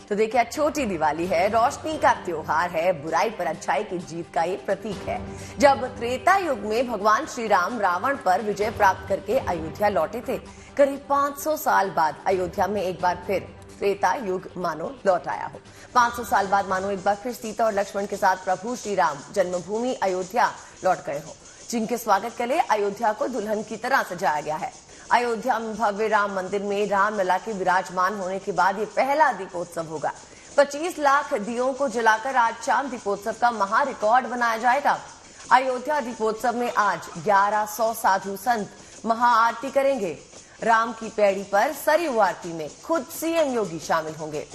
तो देखिए, छोटी दिवाली है, रोशनी का त्योहार है, बुराई पर अच्छाई की जीत का ये प्रतीक है। जब त्रेता युग में भगवान श्री राम रावण पर विजय प्राप्त करके अयोध्या लौटे थे, करीब 500 साल बाद अयोध्या में एक बार फिर त्रेता युग मानो लौट आया हो। 500 साल बाद मानो एक बार फिर सीता और लक्ष्मण के साथ प्रभु श्री राम जन्मभूमि अयोध्या लौट गए हो, जिनके स्वागत के लिए अयोध्या को दुल्हन की तरह सजाया गया है। अयोध्या में भव्य राम मंदिर में रामलला के विराजमान होने के बाद ये पहला दीपोत्सव होगा। 25 लाख दियों को जलाकर आज शाम दीपोत्सव का महा रिकॉर्ड बनाया जाएगा। अयोध्या दीपोत्सव में आज 1100 साधु संत महाआरती करेंगे। राम की पैड़ी पर सरयू आरती में खुद सीएम योगी शामिल होंगे।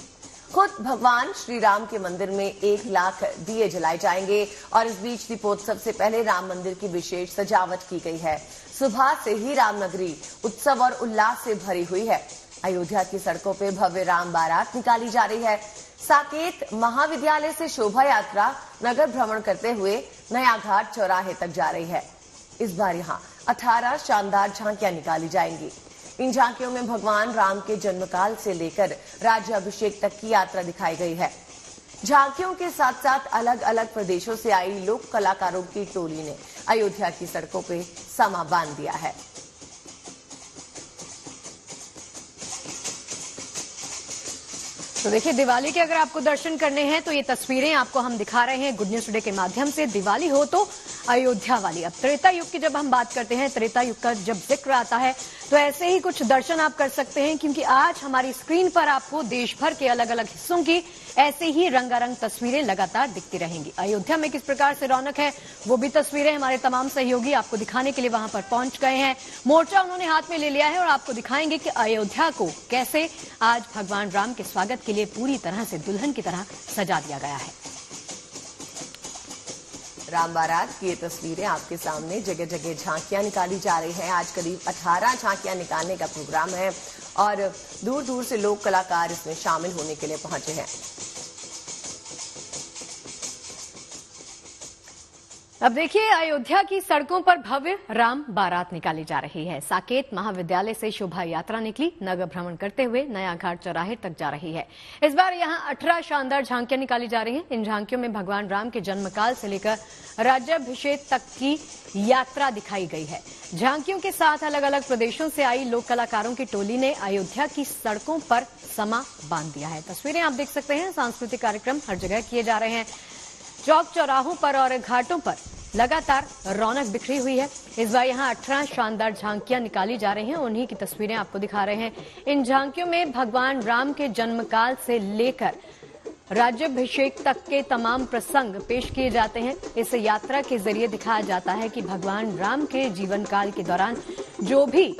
खुद भगवान श्री राम के मंदिर में 1 लाख दिए जलाए जाएंगे और इस बीच दीपोत्सव से पहले राम मंदिर की विशेष सजावट की गई है। सुबह से ही रामनगरी उत्सव और उल्लास से भरी हुई है। अयोध्या की सड़कों पे भव्य राम बारात निकाली जा रही है। साकेत महाविद्यालय से शोभा यात्रा नगर भ्रमण करते हुए नया घाट चौराहे तक जा रही है। इस बार यहाँ 18 शानदार झांकियां निकाली जाएंगी। इन झांकियों में भगवान राम के जन्मकाल से लेकर राज्याभिषेक तक की यात्रा दिखाई गई है। झांकियों के साथ साथ अलग अलग प्रदेशों से आई लोक कलाकारों की टोली ने अयोध्या की सड़कों पे समा बांध दिया है। तो देखिए, दिवाली के अगर आपको दर्शन करने हैं तो ये तस्वीरें आपको हम दिखा रहे हैं गुड न्यूज टुडे के माध्यम से। दिवाली हो तो अयोध्या वाली। अब त्रेता युग की जब हम बात करते हैं, त्रेता युग का जब जिक्र आता है तो ऐसे ही कुछ दर्शन आप कर सकते हैं, क्योंकि आज हमारी स्क्रीन पर आपको देश भर के अलग अलग हिस्सों की ऐसे ही रंगारंग तस्वीरें लगातार दिखती रहेंगी। अयोध्या में किस प्रकार से रौनक है वो भी तस्वीरें हमारे तमाम सहयोगी आपको दिखाने के लिए वहां पर पहुंच गए हैं। मोर्चा उन्होंने हाथ में ले लिया है और आपको दिखाएंगे कि अयोध्या को कैसे आज भगवान राम के स्वागत के लिए पूरी तरह से दुल्हन की तरह सजा दिया गया है। राम बारात की ये तस्वीरें आपके सामने, जगह जगह झांकियां निकाली जा रही हैं। आज करीब 18 झांकियां निकालने का प्रोग्राम है और दूर दूर से लोक कलाकार इसमें शामिल होने के लिए पहुंचे हैं। अब देखिए, अयोध्या की सड़कों पर भव्य राम बारात निकाली जा रही है। साकेत महाविद्यालय से शोभा यात्रा निकली, नगर भ्रमण करते हुए नया घाट चौराहे तक जा रही है। इस बार यहां 18 शानदार झांकियां निकाली जा रही हैं। इन झांकियों में भगवान राम के जन्मकाल से लेकर राज्याभिषेक तक की यात्रा दिखाई गई है। झांकियों के साथ अलग अलग प्रदेशों से आई लोक कलाकारों की टोली ने अयोध्या की सड़कों पर समा बांध दिया है। तस्वीरें आप देख सकते हैं। सांस्कृतिक कार्यक्रम हर जगह किए जा रहे हैं। चौक चौराहों पर और घाटों पर लगातार रौनक बिखरी हुई है। इस बार यहाँ 18 शानदार झांकियां निकाली जा रही हैं, उन्हीं की तस्वीरें आपको दिखा रहे हैं। इन झांकियों में भगवान राम के जन्मकाल से लेकर राज्याभिषेक तक के तमाम प्रसंग पेश किए जाते हैं। इस यात्रा के जरिए दिखाया जाता है कि भगवान राम के जीवन काल के दौरान जो भी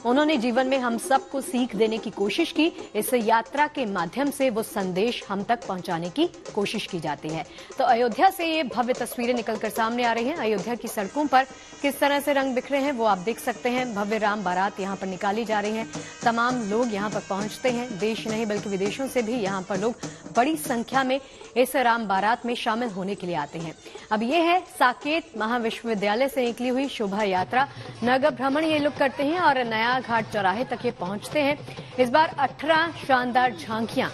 उन्होंने जीवन में हम सबको सीख देने की कोशिश की, इस यात्रा के माध्यम से वो संदेश हम तक पहुंचाने की कोशिश की जाती है। तो अयोध्या से ये भव्य तस्वीरें निकलकर सामने आ रही हैं। अयोध्या की सड़कों पर किस तरह से रंग बिखरे हैं वो आप देख सकते हैं। भव्य राम बारात यहाँ पर निकाली जा रही है। तमाम लोग यहाँ पर पहुंचते हैं। देश नहीं बल्कि विदेशों से भी यहाँ पर लोग बड़ी संख्या में इस राम बारात में शामिल होने के लिए आते हैं। अब ये है साकेत महाविश्वविद्यालय से निकली हुई शोभा यात्रा। नगर भ्रमण ये लोग करते हैं और नया घाट चौराहे तक ये पहुंचते हैं। इस बार 18 शानदार झांकियां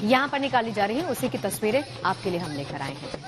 यहां पर निकाली जा रही हैं, उसी की तस्वीरें आपके लिए हम लेकर आए हैं।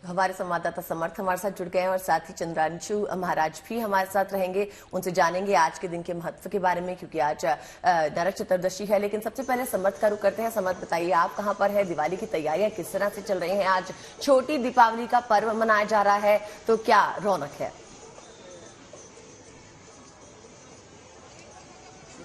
हमारे संवाददाता समर्थ हमारे साथ जुड़ गए हैं और साथ ही चंद्रांशु महाराज भी हमारे साथ रहेंगे। उनसे जानेंगे आज के दिन के महत्व के बारे में, क्योंकि आज नरक चतुर्दशी है। लेकिन सबसे पहले समर्थ का रुख करते हैं। समर्थ, बताइए आप कहां पर है, दिवाली की तैयारियां किस तरह से चल रही हैं? आज छोटी दीपावली का पर्व मनाया जा रहा है, तो क्या रौनक है?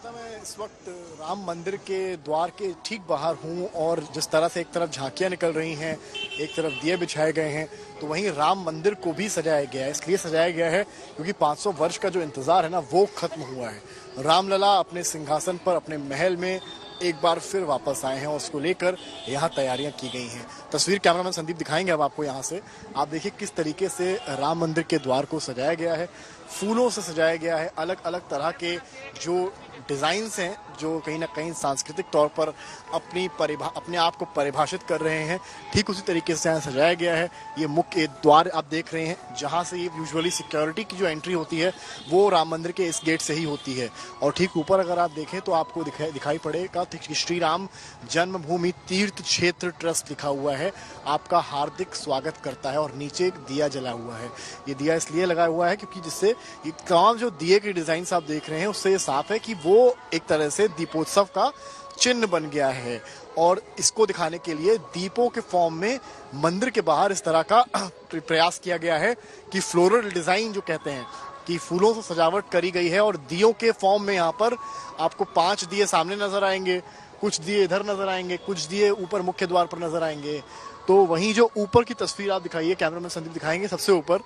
मैं इस वक्त राम मंदिर के द्वार के ठीक बाहर हूं और जिस तरह से एक तरफ झांकियां निकल रही हैं, एक तरफ दिए बिछाए गए हैं, तो वहीं राम मंदिर को भी सजाया गया है। इसलिए सजाया गया है क्योंकि 500 वर्ष का जो इंतजार है ना, वो खत्म हुआ है। रामलला अपने सिंहासन पर अपने महल में एक बार फिर वापस आए हैं और उसको लेकर यहाँ तैयारियां की गई हैं। तस्वीर कैमरामैन संदीप दिखाएंगे अब आपको यहाँ से। आप देखिए किस तरीके से राम मंदिर के द्वार को सजाया गया है, फूलों से सजाया गया है। अलग अलग तरह के जो डिजाइन्स हैं जो कहीं ना कहीं सांस्कृतिक तौर पर अपने आप को परिभाषित कर रहे हैं, ठीक उसी तरीके से यहाँ सजाया गया है। ये मुख्य द्वार आप देख रहे हैं जहाँ से ये यूजुअली सिक्योरिटी की जो एंट्री होती है वो राम मंदिर के इस गेट से ही होती है। और ठीक ऊपर अगर आप देखें तो आपको दिखाई पड़ेगा श्री राम जन्मभूमि तीर्थ क्षेत्र ट्रस्ट लिखा हुआ है, आपका हार्दिक स्वागत करता है। और नीचे एक दिया जला हुआ है। ये दिया इसलिए लगा हुआ है क्योंकि जिससे ये तमाम जो दिए के डिजाइन आप देख रहे हैं उससे ये साफ है कि वो एक तरह से दीपोत्सव का चिन्ह बन गया है। और इसको दिखाने के लिए दीपों के फॉर्म में मंदिर के बाहर इस तरह का प्रयास किया गया है कि फ्लोरल डिजाइन जो कहते हैं कि फूलों से सजावट करी गई है। और दियों के फॉर्म में यहाँ पर आपको 5 दिए सामने नजर आएंगे, कुछ दिए इधर नजर आएंगे, कुछ दिए ऊपर मुख्य द्वार पर नजर आएंगे। तो वहीं जो ऊपर की तस्वीर आप दिखाइए, कैमरामैन संदीप दिखाएंगे, सबसे ऊपर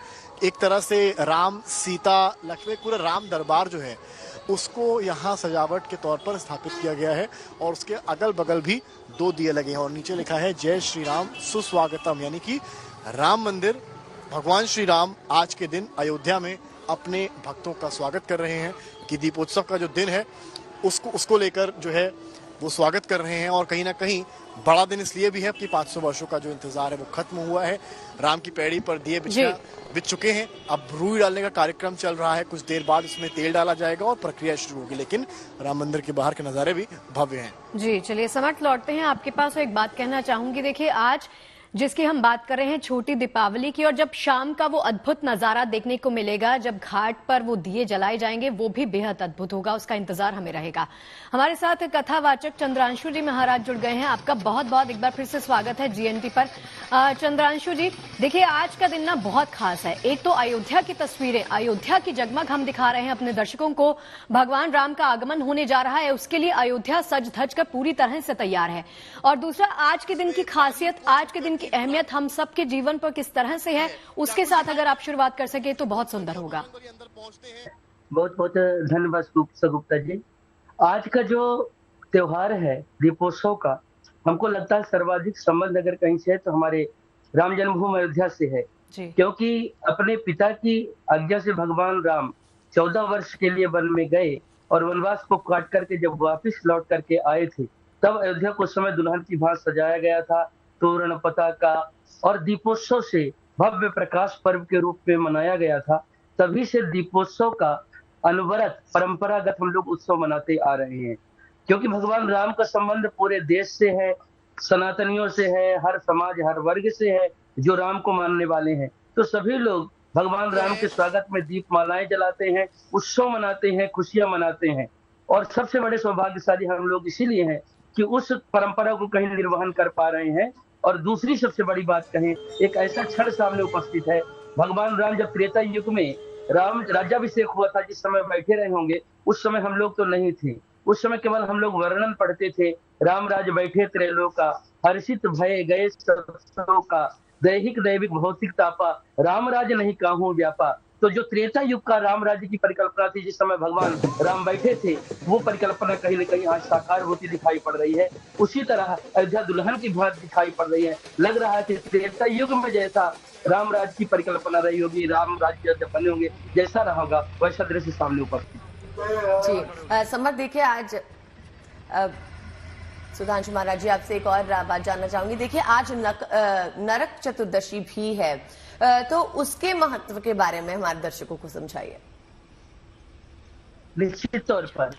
एक तरह से राम सीता लक्ष्मण पूरा राम दरबार जो है उसको यहाँ सजावट के तौर पर स्थापित किया गया है। और उसके अगल बगल भी 2 दिए लगे हैं और नीचे लिखा है जय श्री राम सुस्वागतम, यानी कि राम मंदिर भगवान श्री राम आज के दिन अयोध्या में अपने भक्तों का स्वागत कर रहे हैं कि दीपोत्सव का जो दिन है उसको लेकर जो है वो स्वागत कर रहे हैं। और कहीं ना कहीं बड़ा दिन इसलिए भी है कि 500 वर्षों का जो इंतजार है वो खत्म हुआ है। राम की पैड़ी पर दिए बिछ चुके हैं, अब रूई डालने का कार्यक्रम चल रहा है, कुछ देर बाद उसमें तेल डाला जाएगा और प्रक्रिया शुरू होगी। लेकिन राम मंदिर के बाहर के नजारे भी भव्य हैं। जी चलिए समर्थ, लौटते हैं आपके पास। एक बात कहना चाहूंगी, देखिए आज जिसकी हम बात कर रहे हैं छोटी दीपावली की, और जब शाम का वो अद्भुत नजारा देखने को मिलेगा जब घाट पर वो दिए जलाए जाएंगे, वो भी बेहद अद्भुत होगा, उसका इंतजार हमें रहेगा। हमारे साथ कथावाचक चंद्रांशु जी महाराज जुड़ गए हैं। आपका बहुत बहुत एक बार फिर से स्वागत है GNT पर। चंद्रांशु जी, देखिए आज का दिन ना बहुत खास है। एक तो अयोध्या की तस्वीरें, अयोध्या की जगमग हम दिखा रहे हैं अपने दर्शकों को। भगवान राम का आगमन होने जा रहा है, उसके लिए अयोध्या सज धज कर पूरी तरह से तैयार है। और दूसरा, आज के दिन की खासियत, आज के दिन की अहमियत हम सबके जीवन पर किस तरह से है, उसके साथ अगर आप शुरुआत कर सके तो बहुत सुंदर होगा। बहुत बहुत धन्यवाद गुप्ता जी। आज का जो त्योहार है दीपोत्सव का, हमको लगता है सर्वाधिक संबंध अगर कहीं से है तो हमारे राम जन्मभूमि अयोध्या से है। क्योंकि अपने पिता की आज्ञा से भगवान राम 14 वर्ष के लिए वन में गए और वनवास को काट करके जब वापिस लौट करके आए थे, तब अयोध्या को उस समय दुल्हन की भांति सजाया गया था। तोरण, पताका और दीपोत्सव से भव्य प्रकाश पर्व के रूप में मनाया गया था। तभी से दीपोत्सव का अनवरत परंपरागत हम लोग उत्सव मनाते आ रहे हैं। क्योंकि भगवान राम का संबंध पूरे देश से है, सनातनियों से है, हर समाज हर वर्ग से है जो राम को मानने वाले हैं। तो सभी लोग भगवान राम के स्वागत में दीप मालाएं जलाते हैं, उत्सव मनाते हैं, खुशियां मनाते हैं। और सबसे बड़े सौभाग्यशाली हम लोग इसीलिए हैं कि उस परंपरा को कहीं निर्वहन कर पा रहे हैं। और दूसरी सबसे बड़ी बात कहें, एक ऐसा क्षण सामने उपस्थित है। भगवान राम जब त्रेता युग में राम राज्याभिषेक हुआ था, जिस समय बैठे रहे होंगे, उस समय हम लोग तो नहीं थे। उस समय केवल हम लोग वर्णन पढ़ते थे, राम राज बैठे त्रैलोका, हर्षित भय गए सब का, दैहिक दैविक भौतिक तापा, राम राज नहीं काहू व्यापा। तो जो त्रेता युग का राम राज्य की परिकल्पना थी, जिस समय भगवान राम बैठे थे, वो परिकल्पना कहीं न कहीं आज साकार होती दिखाई पड़ रही है। उसी तरह अयोध्या दुल्हन की भांति दिखाई पड़ रही है। लग रहा है कि त्रेता युग में जैसा राम राज्य की परिकल्पना रही होगी, राम राज्य जब बने होंगे, जैसा रहा होगा वैसा दृश्य सामने उपस्थित। जी समर्थ, देखिए आज सुधांशु महाराज जी आपसे एक और बात जानना चाहूंगी। देखिए आज नरक चतुर्दशी भी है, तो उसके महत्व के बारे में हमारे दर्शकों को समझाइए। निश्चित तौर पर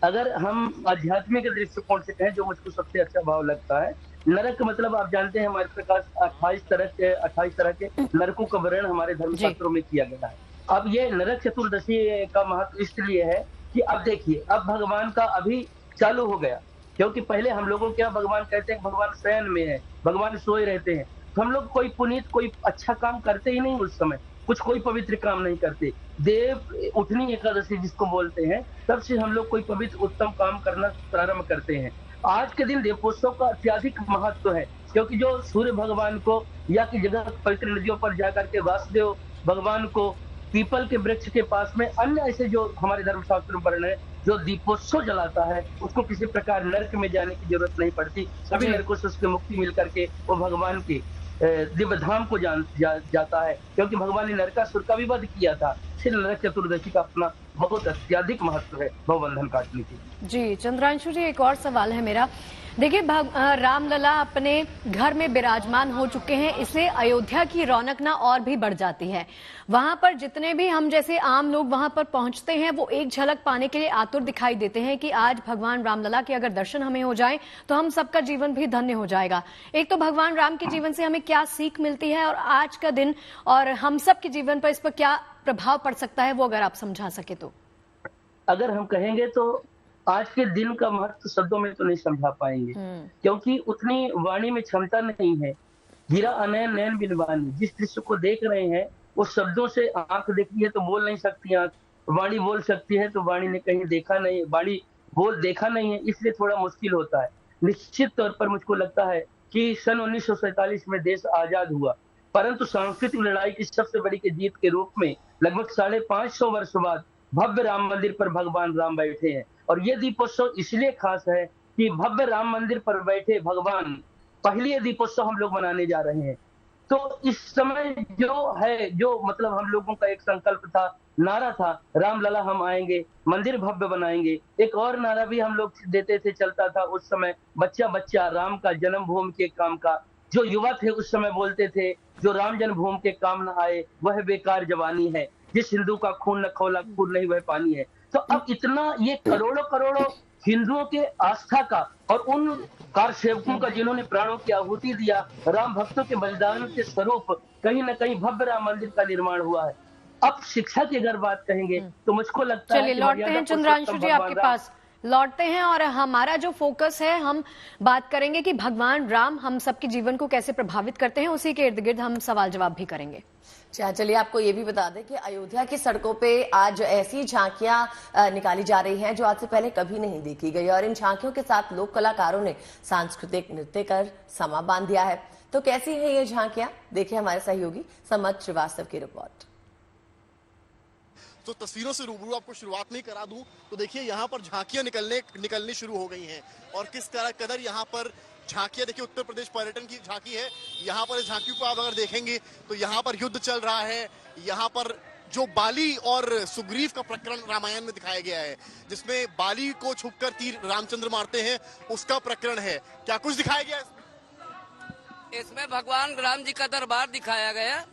अगर हम आध्यात्मिक दृष्टिकोण से कहें, जो मुझको सबसे अच्छा भाव लगता है, नरक मतलब आप जानते हैं हमारे प्रकाश 28 तरह के नरकों का वर्णन हमारे धर्मशास्त्रों में किया गया है। अब ये नरक चतुर्दशी का महत्व इसलिए है कि अब देखिए, अब भगवान का अभी चालू हो गया। क्योंकि पहले हम लोगों क्या भगवान कहते हैं भगवान शयन में है, भगवान सोए रहते हैं, तो हम लोग कोई पुनीत कोई अच्छा काम करते ही नहीं। उस समय कुछ कोई पवित्र काम नहीं करते। देव उठनी एकादशी जिसको बोलते हैं, तब से हम लोग कोई पवित्र उत्तम काम करना प्रारंभ करते हैं। आज के दिन दीपोत्सव का अत्यधिक महत्व है, क्योंकि जो सूर्य भगवान को या की जगह पवित्र नदियों पर जाकर के वासुदेव भगवान को पीपल के वृक्ष के पास में अन्य ऐसे जो हमारे धर्मशास्त्र में वर्णन है, जो दीपोत्सव जलाता है उसको किसी प्रकार नरक में जाने की जरूरत नहीं पड़ती। सभी नरकों से उसकी मुक्ति मिल करके वो भगवान के दिव्य धाम को जाता है, क्योंकि भगवान ने नरकासुर का भी वध किया था। इसलिए नरक चतुर्दशी का अपना बहुत अत्यधिक महत्व है भवबंधन काटने के। जी चंद्रांशु जी, एक और सवाल है मेरा। देखिए रामलला अपने घर में विराजमान हो चुके हैं, इससे अयोध्या की रौनक ना और भी बढ़ जाती है। वहां पर जितने भी हम जैसे आम लोग वहां पर पहुंचते हैं वो एक झलक पाने के लिए आतुर दिखाई देते हैं कि आज भगवान रामलला के अगर दर्शन हमें हो जाए तो हम सबका जीवन भी धन्य हो जाएगा। एक तो भगवान राम के जीवन से हमें क्या सीख मिलती है और आज का दिन और हम सब के जीवन पर इस पर क्या प्रभाव पड़ सकता है, वो अगर आप समझा सके तो। अगर हम कहेंगे तो आज के दिन का महत्व शब्दों में तो नहीं समझा पाएंगे, क्योंकि उतनी वाणी में क्षमता नहीं है। हीरा अनयन नयन बिन वाणी, जिस दृश्य को देख रहे हैं वो शब्दों से, आंख देखती है तो बोल नहीं सकती आंख, वाणी बोल सकती है तो वाणी ने कहीं देखा नहीं, वाणी बोल देखा नहीं है, इसलिए थोड़ा मुश्किल होता है। निश्चित तौर पर मुझको लगता है कि सन 1947 में देश आजाद हुआ, परंतु सांस्कृतिक लड़ाई की सबसे बड़ी की जीत के रूप में लगभग 550 वर्ष बाद भव्य राम मंदिर पर भगवान राम बैठे हैं। और ये दीपोत्सव इसलिए खास है कि भव्य राम मंदिर पर बैठे भगवान पहली दीपोत्सव हम लोग मनाने जा रहे हैं। तो इस समय जो है, जो मतलब हम लोगों का एक संकल्प था, नारा था, रामलला हम आएंगे, मंदिर भव्य बनाएंगे। एक और नारा भी हम लोग देते थे, चलता था उस समय, बच्चा बच्चा राम का जन्मभूमि के काम का। जो युवा थे उस समय बोलते थे, जो राम जन्मभूमि के काम न आए वह बेकार जवानी है, जिस हिंदू का खून न खौला खून नहीं वह पानी है। तो अब इतना ये करोड़ों करोड़ों हिंदुओं के आस्था का और उन कार सेवकों का जिन्होंने प्राणों की आहुति दिया, राम भक्तों के बलिदान के स्वरूप कहीं न कहीं भव्य राम मंदिर का निर्माण हुआ है। अब शिक्षा की अगर बात कहेंगे तो मुझको लगता है, चलिए लौटते हैं चंद्रांशु जी आपके पास, लौटते हैं और हमारा जो फोकस है हम बात करेंगे कि भगवान राम हम सबके जीवन को कैसे प्रभावित करते हैं, उसी के इर्द गिर्द हम सवाल जवाब भी करेंगे। चलिए आपको ये भी बता दें कि अयोध्या की सड़कों पे आज ऐसी झांकियां निकाली जा रही हैं जो आज से पहले कभी नहीं देखी गई, और इन झांकियों के साथ लोक कलाकारों ने सांस्कृतिक नृत्य कर समा बांध दिया है। तो कैसी है ये झांकियां, देखिए हमारे सहयोगी समत श्रीवास्तव की रिपोर्ट। तो तस्वीरों से रूबरू आपको शुरुआत नहीं करा दूं तो देखिए यहाँ पर झांकियां निकलनी शुरू हो गई हैं, और किस कदर यहाँ पर झांकियां, देखिए उत्तर प्रदेश पर्यटन की झांकी है। यहाँ पर इस झांकी को आप अगर देखेंगे तो यहाँ पर युद्ध चल रहा है। यहाँ पर जो बाली और सुग्रीव का प्रकरण रामायण में दिखाया गया है, जिसमें बाली को छुपकर तीर रामचंद्र मारते हैं, उसका प्रकरण है। क्या कुछ दिखाया गया इसमें? भगवान राम जी का दरबार दिखाया गया,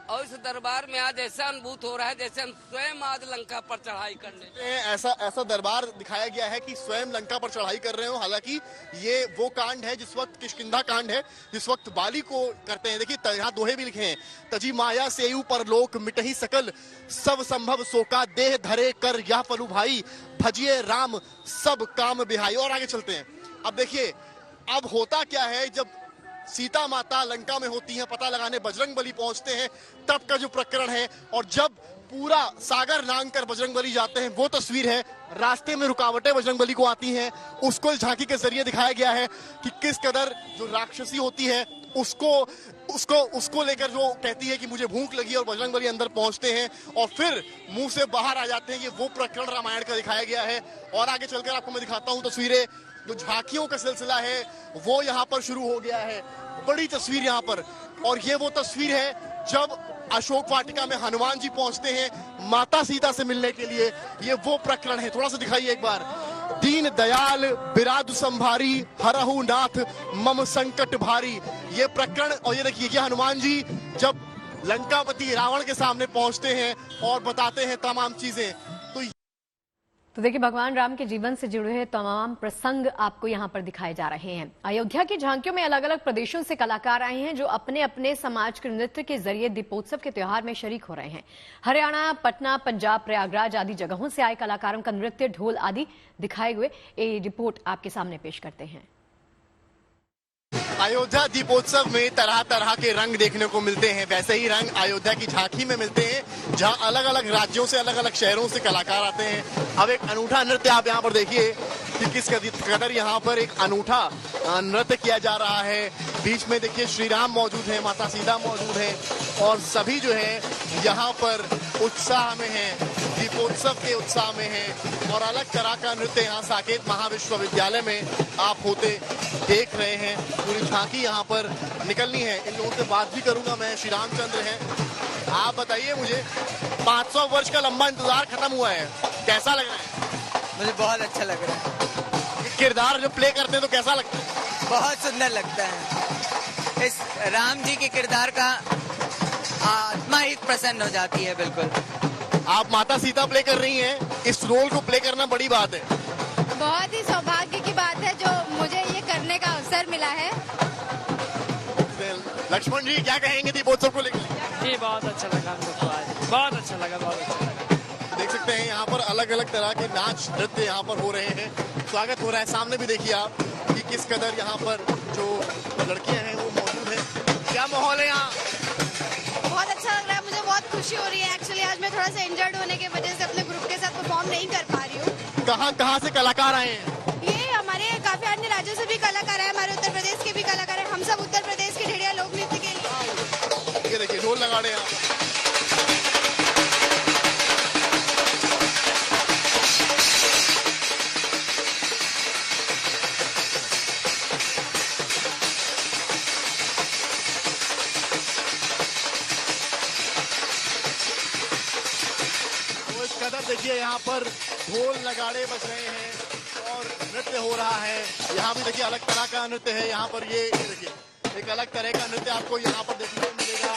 और इस दरबार में आज ऐसा अनुभूत हो रहा है जैसे हम स्वयं आज लंका पर चढ़ाई करने ऐसा दरबार दिखाया गया है कि स्वयं लंका पर चढ़ाई कर रहे हो। हालांकि ये वो कांड है जिस वक्त किष्किंधा कांड है, जिस वक्त बाली को करते हैं। देखिए यहाँ दोहे भी लिखे हैं, तजी माया सेयु परलोक मिटही सकल, सब संभव सोका देह धरे कर यह पलू भाई, भजिए राम सब काम बिहाई। और आगे चलते हैं। अब देखिए अब होता क्या है, जब सीता माता लंका में होती हैं, पता लगाने बजरंगबली पहुंचते हैं, तब का जो प्रकरण है। और जब पूरा सागर लांघ कर बजरंगबली जाते हैं, वो तस्वीर है। रास्ते में रुकावटें बजरंगबली को आती हैं, उसको इस झांकी के जरिए दिखाया गया है कि किस कदर जो राक्षसी होती है उसको लेकर जो कहती है कि मुझे भूख लगी, और बजरंगबली अंदर पहुंचते हैं और फिर मुंह से बाहर आ जाते हैं। ये वो प्रकरण रामायण का दिखाया गया है। और आगे चलकर आपको मैं दिखाता हूँ तस्वीरें। जो झांकियों का सिलसिला है वो यहाँ पर शुरू हो गया है। बड़ी तस्वीर यहाँ पर, और ये वो तस्वीर है जब अशोक वाटिका में हनुमान जी पहुंचते हैं माता सीता से मिलने के लिए। ये वो प्रकरण है, थोड़ा सा दिखाइए एक बार। दीन दयाल बिरादु संभारी, हरहु नाथ मम संकट भारी, ये प्रकरण। और ये देखिए कि हनुमान जी जब लंकापति रावण के सामने पहुंचते हैं और बताते हैं तमाम चीजें। तो देखिए भगवान राम के जीवन से जुड़े हुए तमाम प्रसंग आपको यहाँ पर दिखाए जा रहे हैं। अयोध्या की झांकियों में अलग अलग प्रदेशों से कलाकार आए हैं जो अपने अपने समाज के नृत्य के जरिए दीपोत्सव के त्योहार में शरीक हो रहे हैं। हरियाणा, पटना, पंजाब, प्रयागराज आदि जगहों से आए कलाकारों का नृत्य, ढोल आदि दिखाए हुए ये रिपोर्ट आपके सामने पेश करते हैं। अयोध्या दीपोत्सव में तरह तरह के रंग देखने को मिलते हैं। वैसे ही रंग अयोध्या की झांकी में मिलते हैं, जहां अलग अलग राज्यों से, अलग अलग शहरों से कलाकार आते हैं। अब एक अनूठा नृत्य आप यहाँ पर देखिए कि किस कदर यहाँ पर एक अनूठा नृत्य किया जा रहा है। बीच में देखिए श्री राम मौजूद है, माता सीता मौजूद है, और सभी जो है यहाँ पर उत्साह में हैं, दीपोत्सव के उत्साह में हैं और अलग तरह का नृत्य यहाँ साकेत महाविश्वविद्यालय में आप होते देख रहे हैं। पूरी झांकी यहाँ पर निकलनी है। इन लोगों से बात भी करूंगा मैं। श्री रामचंद्र हैं, आप बताइए मुझे, 500 वर्ष का लंबा इंतजार खत्म हुआ है, कैसा लग रहा है? मुझे बहुत अच्छा लग रहा है। किरदार जो प्ले करते हैं तो कैसा लगता है? बहुत सुंदर लगता है। इस राम जी के किरदार का आत्मा ही प्रसन्न हो जाती है। बिल्कुल। आप माता सीता प्ले कर रही हैं, इस रोल को प्ले करना बड़ी बात है। बहुत ही सौभाग्य की बात है जो मुझे ये करने का अवसर मिला है। लक्ष्मण जी क्या कहेंगे दीपोत्सव को लेकर? जी बहुत अच्छा लगा हमको आज, बहुत अच्छा लगा, बहुत अच्छा लगा। देख सकते हैं यहाँ पर अलग अलग तरह के नाच नृत्य यहाँ पर हो रहे हैं। स्वागत हो रहा है। सामने भी देखिए आप कि किस कदर यहाँ पर जो लड़कियां हैं वो मौजूद हैं। क्या माहौल है यहाँ? बहुत अच्छा लग रहा है, मुझे बहुत खुशी हो रही है। एक्चुअली आज मैं थोड़ा सा इंजर्ड होने की वजह से अपने ग्रुप के साथ परफॉर्म नहीं कर पा रही हूँ। कहाँ से कलाकार आए हैं? ये हमारे काफी अन्य राज्यों से भी कलाकार है, हमारे उत्तर प्रदेश के भी कलाकार है। हम सब उत्तर प्रदेश के ढेडिया लोक नृत्य के लिए। ये देखिए ढोल लगा रहे हैं। देखिए यहाँ पर ढोल नगाड़े बज रहे हैं और नृत्य हो रहा है। यहाँ भी देखिए अलग तरह का नृत्य है। यहाँ पर ये देखिए एक अलग तरह का नृत्य आपको यहाँ पर देखने को मिलेगा।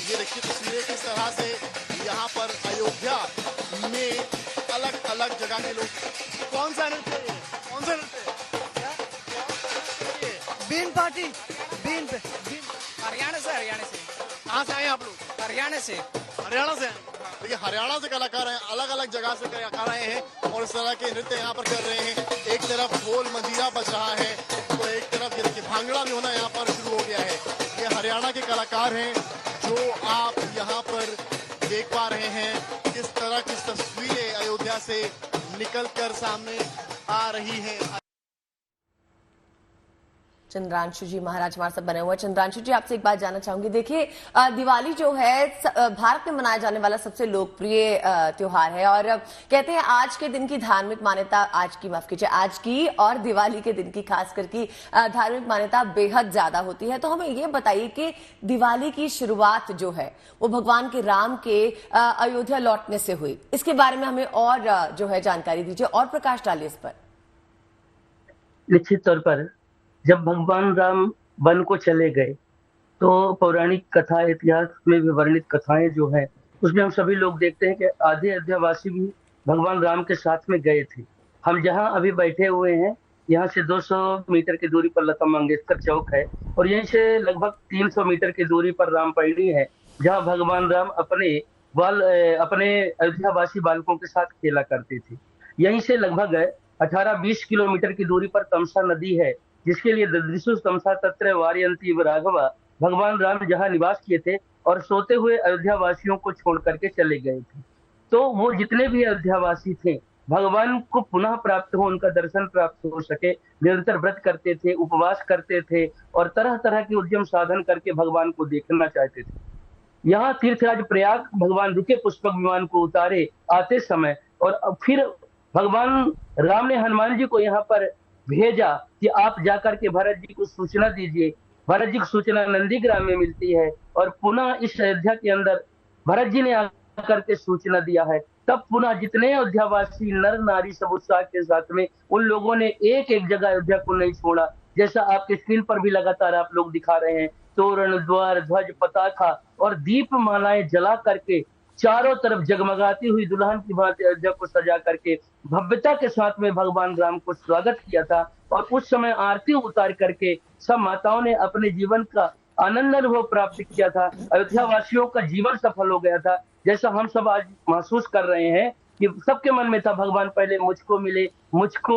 ये देखिए तस्वीरें किस तरह से यहाँ पर अयोध्या में अलग अलग जगह के लोग। कौन सा नृत्य है? कौन सा नृत्य? बीन पार्टी, बीन पे, बीन हरियाणा से। कहाँ से आए आप लोग? हरियाणा से आए। देखिए हरियाणा से कलाकार हैं, अलग अलग जगह से कलाकार आए हैं और इस तरह के नृत्य यहाँ पर कर रहे हैं। एक तरफ ढोल मंजीरा बज रहा है तो एक तरफ ये देखिए भांगड़ा भी होना यहाँ पर शुरू हो गया है। ये हरियाणा के कलाकार हैं जो आप यहाँ पर देख पा रहे हैं। किस तरह की तस्वीरें अयोध्या से निकलकर सामने आ रही हैं। चंद्रांशु जी महाराज हमारे साथ बने हुए हैं। चंद्रांशु जी आपसे एक बात जानना चाहूंगी। देखिए दिवाली जो है भारत में मनाया जाने वाला सबसे लोकप्रिय त्योहार है और कहते हैं आज के दिन की धार्मिक मान्यता आज की और दिवाली के दिन की खासकर की धार्मिक मान्यता बेहद ज्यादा होती है। तो हमें ये बताइए कि दिवाली की शुरुआत जो है वो भगवान के राम के अयोध्या लौटने से हुई। इसके बारे में हमें और जो है जानकारी दीजिए और प्रकाश डालिए इस पर। निश्चित तौर पर जब भगवान राम वन को चले गए तो पौराणिक कथा इतिहास में भी वर्णित कथाएं जो है उसमें हम सभी लोग देखते हैं कि आधे अयोध्यावासी भी भगवान राम के साथ में गए थे। हम जहां अभी बैठे हुए हैं यहाँ से 200 मीटर की दूरी पर लता मंगेशकर चौक है और यहीं से लगभग 300 मीटर की दूरी पर रामपैड़ी है जहाँ भगवान राम अपने अयोध्यावासी बालकों के साथ खेला करते थे। यहीं से लगभग 18-20 किलोमीटर की दूरी पर तमसा नदी है जिसके लिए ददृशु तमसा तत्र वारयंती राघवा भगवान राम जहाँ निवास किए थे और सोते हुए अयोध्यावासियों को छोड़ करके चले गए थे। तो वो जितने भी अयोध्यावासी थे भगवान को पुनः प्राप्त हो, उनका दर्शन प्राप्त हो सके, निरंतर व्रत करते थे, उपवास करते थे और तरह तरह के उद्यम साधन करके भगवान को देखना चाहते थे। यहाँ तीर्थराज प्रयाग भगवान रुके पुष्पक विमान को उतारे आते समय और फिर भगवान राम ने हनुमान जी को यहाँ पर भेजा कि आप जाकर के भरत जी को सूचना दीजिए। भरत जी की सूचना नंदीग्राम में मिलती है और पुनः इस अयोध्या के अंदर भरत जी ने आकर के सूचना दिया है। तब पुनः जितने अयोध्यावासी नर नारी सब उत्साह के साथ में उन लोगों ने एक एक जगह अयोध्या को नहीं छोड़ा। जैसा आपके स्क्रीन पर भी लगातार आप लोग दिखा रहे हैं, तोरण द्वार ध्वज पताखा और दीप मालाएं जला करके चारों तरफ जगमगाती हुई दुल्हन की भांति अयोध्या को सजा करके भव्यता के साथ में भगवान राम को स्वागत किया था और उस समय आरती उतार करके सब माताओं ने अपने जीवन का आनंद अनुभव प्राप्त किया था। अयोध्या वासियों का जीवन सफल हो गया था। जैसा हम सब आज महसूस कर रहे हैं कि सबके मन में था भगवान पहले मुझको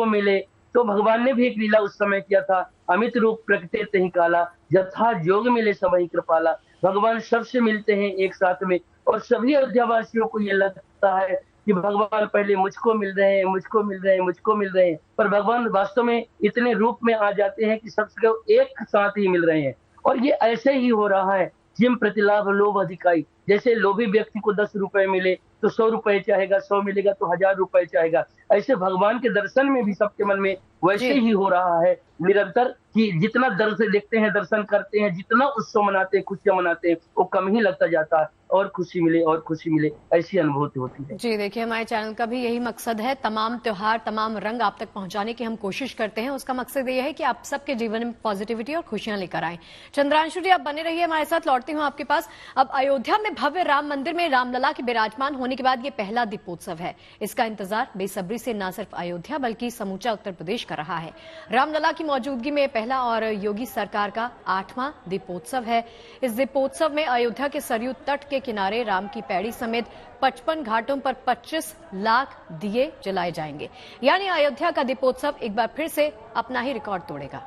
मिले। तो भगवान ने भी एक लीला उस समय किया था, अमित रूप प्रकटे तहि काला यथा जोग मिले सबहि कृपाला। भगवान सबसे मिलते हैं एक साथ में और सभी अयोध्यावासियों को ये लगता है कि भगवान पहले मुझको मिल रहे हैं, पर भगवान वास्तव में इतने रूप में आ जाते हैं कि सबसे एक साथ ही मिल रहे हैं। और ये ऐसे ही हो रहा है। जिम प्रतिलाभ लोभ अधिकाई, जैसे लोभी व्यक्ति को 10 रुपए मिले तो 100 रुपए चाहेगा, 100 मिलेगा तो 1000 रुपए चाहेगा। ऐसे भगवान के दर्शन में भी सबके मन में वैसे जी। ही हो रहा है निरंतर, कि जितना दर से देखते हैं, दर्शन करते हैं, जितना उत्सव मनाते हैं, खुशियां मनाते हैं, वो कम ही लगता जाता है। और खुशी मिले और खुशी मिले, ऐसी अनुभूति होती है। जी देखिए, हमारे चैनल का भी यही मकसद है, तमाम त्योहार, तमाम रंग आप तक पहुंचाने की हम कोशिश करते हैं। उसका मकसद ये है कि आप सबके जीवन में पॉजिटिविटी और खुशियां लेकर आएं। चंद्रांशु जी, आप बने रहिए हमारे साथ, लौटती हूं आपके पास। अब अयोध्या में भव्य राम मंदिर में रामलला के विराजमान होने के बाद ये पहला दीपोत्सव है। इसका इंतजार बेसब्री से न सिर्फ अयोध्या बल्कि समूचा उत्तर प्रदेश कर रहा है। रामलला की मौजूदगी में पहला और योगी सरकार का 8वां दीपोत्सव है। इस दीपोत्सव में अयोध्या के सरयू तट के किनारे राम की पैड़ी समेत 55 घाटों पर 25 लाख दिए जलाए जाएंगे। यानी अयोध्या का दीपोत्सव एक बार फिर से अपना ही रिकॉर्ड तोड़ेगा।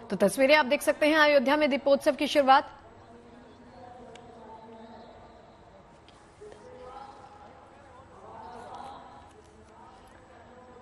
तो तस्वीरें आप देख सकते हैं अयोध्या में दीपोत्सव की शुरुआत।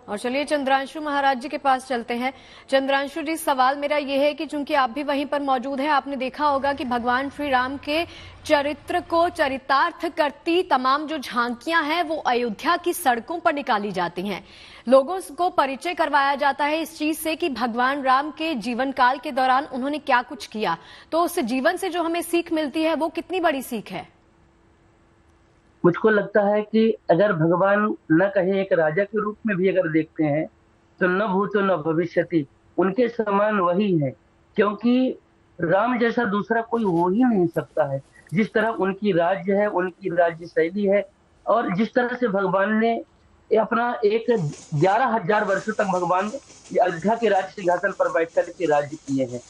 और चलिए चंद्रांशु महाराज जी के पास चलते हैं। चंद्रांशु जी, सवाल मेरा यह है कि चूंकि आप भी वहीं पर मौजूद हैं, आपने देखा होगा कि भगवान श्री राम के चरित्र को चरितार्थ करती तमाम जो झांकियां हैं वो अयोध्या की सड़कों पर निकाली जाती हैं। लोगों को परिचय करवाया जाता है इस चीज से कि भगवान राम के जीवन काल के दौरान उन्होंने क्या कुछ किया। तो उस जीवन से जो हमें सीख मिलती है वो कितनी बड़ी सीख है? मुझको लगता है कि अगर भगवान न कहे एक राजा के रूप में भी अगर देखते हैं तो न भूतो न भविष्यति, उनके समान वही है। क्योंकि राम जैसा दूसरा कोई हो ही नहीं सकता है। जिस तरह उनकी राज्य है, उनकी राज्य शैली है, और जिस तरह से भगवान ने अपना एक 11,000 वर्षों तक भगवान अयोध्या के राज सिंहासन पर बैठ कर के राज्य किए हैं।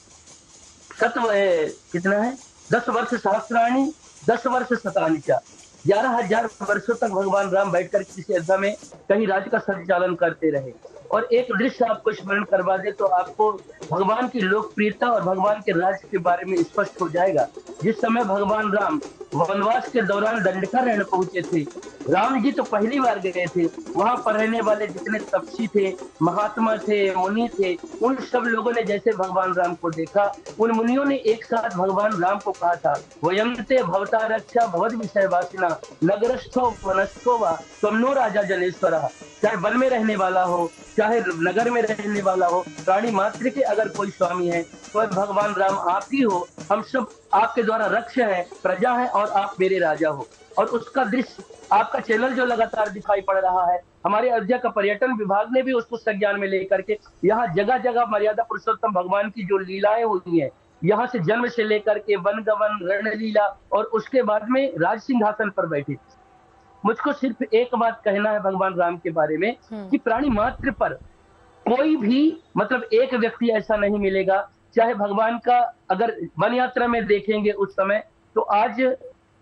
कितना है, 10 वर्ष सहस्राणी 10 वर्ष शतानि च, 11,000 वर्षों तक भगवान राम बैठकर किसी अयोध्या में कहीं राज्य का संचालन करते रहे। और एक दृश्य आपको स्मरण करवा दे तो आपको भगवान की लोकप्रियता और भगवान के राज्य के बारे में स्पष्ट हो जाएगा। जिस समय भगवान राम वनवास के दौरान दंडकारण्य पहुंचे थे, राम जी तो पहली बार गए थे। वहां पर रहने वाले जितने तपस्वी थे, महात्मा थे, मुनि थे, उन सब लोगों ने जैसे भगवान राम को देखा, उन मुनियों ने एक साथ भगवान राम को कहा था, वयंते भवता रक्षा भवद विषय वासिना नगरस्थो वनस्थो वा त्वमनो राजा जनेश्वर। चाहे वन में रहने वाला हो, चाहे नगर में रहने वाला हो, प्राणी मात्र के अगर कोई स्वामी है तो भगवान राम आप ही हो। हम सब आपके द्वारा रक्ष हैं, प्रजा है, और आप मेरे राजा हो। और उसका दृश्य आपका चैनल जो लगातार दिखाई पड़ रहा है, हमारे अयोध्या का पर्यटन विभाग ने भी उसको संज्ञान में लेकर के यहाँ जगह जगह मर्यादा पुरुषोत्तम भगवान की जो लीलाएं हुई है, यहाँ से जन्म से लेकर के वन गवन रणलीला और उसके बाद में राज सिंहासन पर बैठे। मुझको सिर्फ एक बात कहना है भगवान राम के बारे में कि प्राणी मात्र पर कोई भी मतलब एक व्यक्ति ऐसा नहीं मिलेगा, चाहे भगवान का अगर वन यात्रा में देखेंगे उस समय तो आज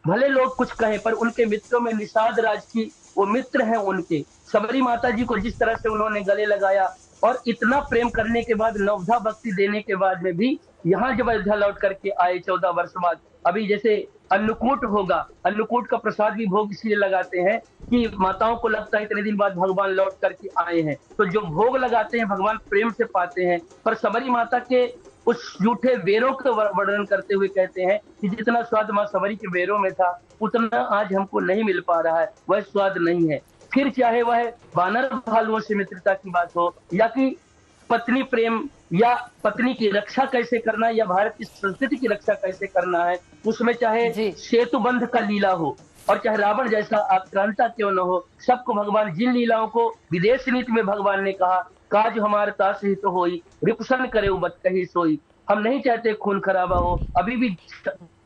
भले लोग कुछ कहें पर उनके मित्रों में निषाद राज की वो मित्र हैं उनके। सबरी माता जी को जिस तरह से उन्होंने गले लगाया और इतना प्रेम करने के बाद, नवधा भक्ति देने के बाद में भी यहाँ जब अयोध्या लौट करके आए 14 वर्ष बाद, अभी जैसे अन्नकूट होगा, अन्नकूट का प्रसाद भी भोग इसलिए लगाते हैं कि माताओं को लगता है इतने दिन बाद भगवान लौट करके आए हैं, तो जो भोग लगाते हैं भगवान प्रेम से पाते हैं। पर सबरी माता के उस झूठे बेरों का वर्णन करते हुए कहते हैं कि जितना स्वाद माँ सबरी के बेरों में था उतना आज हमको नहीं मिल पा रहा है, वह स्वाद नहीं है। फिर चाहे वह वानर भालुओं से मित्रता की बात हो या कि पत्नी प्रेम या पत्नी की रक्षा कैसे करना या भारत की संस्कृति की रक्षा कैसे करना है, उसमें चाहे सेतु बंध का लीला हो और चाहे रावण जैसा आक्रांता क्यों न हो, सबको भगवान जिन लीलाओं को विदेश नीति में भगवान ने कहा, काज हमारे तास ही तो होई रिपुसन करे बत कही सोई। हम नहीं चाहते खून खराबा हो, अभी भी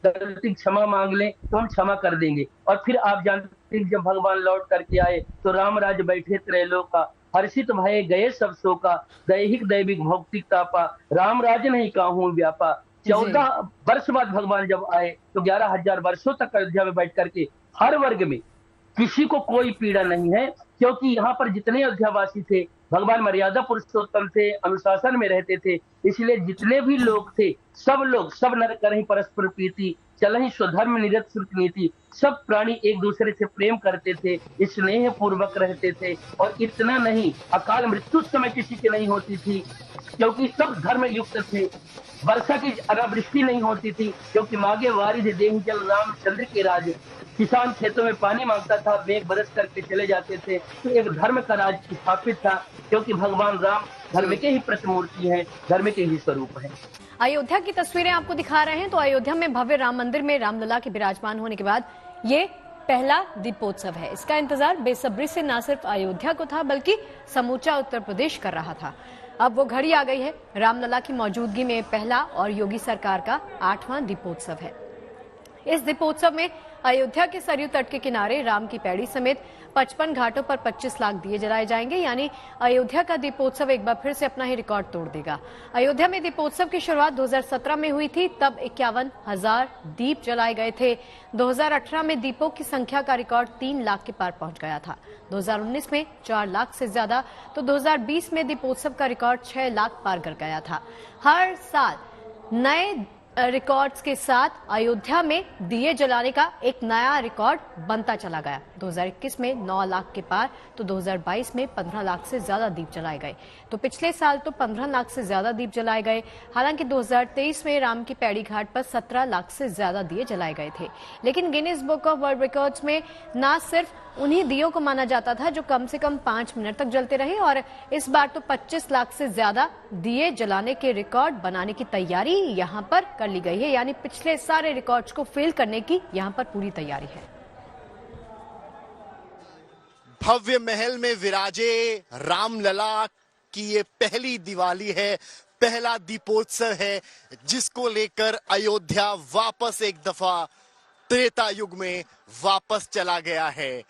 गलती क्षमा मांग लें तो हम क्षमा कर देंगे। और फिर आप जानते हैं जब भगवान लौट करके आए तो राम राज बैठे त्रैलोका, हर्षित भये गए सब शोका, दैहिक दैविक भौतिक तापा, राम राज नहीं काहू व्यापा। 14 वर्ष बाद भगवान जब आए तो 11,000 वर्षों तक अयोध्या में बैठ करके हर वर्ग में किसी को कोई पीड़ा नहीं है, क्योंकि यहाँ पर जितने अयोध्यावासी थे भगवान मर्यादा पुरुषोत्तम थे, अनुशासन में रहते थे, इसलिए जितने भी लोग थे सब नर करहीं परस्पर प्रीति, चल ही स्वधर्म निरत शुल्क नीति। सब प्राणी एक दूसरे से प्रेम करते थे, स्नेह पूर्वक रहते थे, और इतना नहीं, अकाल मृत्यु उस समय किसी की नहीं होती थी क्योंकि सब धर्म युक्त थे। वर्षा की अनावृष्टि नहीं होती थी क्योंकि मागे वारिधि देहि जल रामचंद्र के राज। किसान खेतों में पानी मांगता था, मेघ बरस करके चले जाते थे। तो एक धर्म का राज स्थापित था क्योंकि भगवान राम धर्म के ही प्रतिमूर्ति हैं, धर्म के ही स्वरूप हैं। अयोध्या की तस्वीरें आपको दिखा रहे हैं। तो अयोध्या में भव्य राम मंदिर में रामलला के विराजमान होने के बाद ये पहला दीपोत्सव है। इसका इंतजार बेसब्री से न सिर्फ अयोध्या को था बल्कि समूचा उत्तर प्रदेश कर रहा था। अब वो घड़ी आ गई है। रामलला की मौजूदगी में पहला और योगी सरकार का 8वां दीपोत्सव है। इस दीपोत्सव में अयोध्या के सरयू तट के किनारे राम की पैड़ी समेत 55 घाटों पर 25 लाख दिए जलाए जाएंगे। यानी अयोध्या का दीपोत्सव एक बार फिर से अपना ही रिकॉर्ड तोड़ देगा। अयोध्या में दीपोत्सव की शुरुआत 2017 में हुई थी, तब 51,000 दीप जलाए गए थे। 2018 में दीपों की संख्या का रिकॉर्ड 3 लाख के पार पहुंच गया था। 2019 में 4 लाख से ज्यादा, तो 2020 में दीपोत्सव का रिकॉर्ड 6 लाख पार कर गया था। हर साल नए रिकॉर्ड्स के साथ अयोध्या में दिए जलाने का एक नया रिकॉर्ड बनता चला गया। 2021 में 9 लाख के पार, तो 2022 में 15 लाख से ज्यादा दीप जलाए गए। तो पिछले साल तो 15 लाख से ज्यादा दीप जलाए गए। हालांकि 2023 में राम की पैड़ी घाट पर 17 लाख से ज्यादा दिए जलाए गए थे। लेकिन Guinness book of world records में न सिर्फ उन्हीं दियों को माना जाता था जो कम से कम 5 मिनट तक जलते रहे, और इस बार तो 25 लाख से ज्यादा दिए जलाने के रिकॉर्ड बनाने की तैयारी यहां पर कर ली गई है। यानी पिछले सारे रिकॉर्ड्स को फेल करने की यहां पर पूरी तैयारी है। भव्य महल में विराजे रामलला की ये पहली दिवाली है, पहला दीपोत्सव है, जिसको लेकर अयोध्या वापस एक दफा त्रेता युग में वापस चला गया है।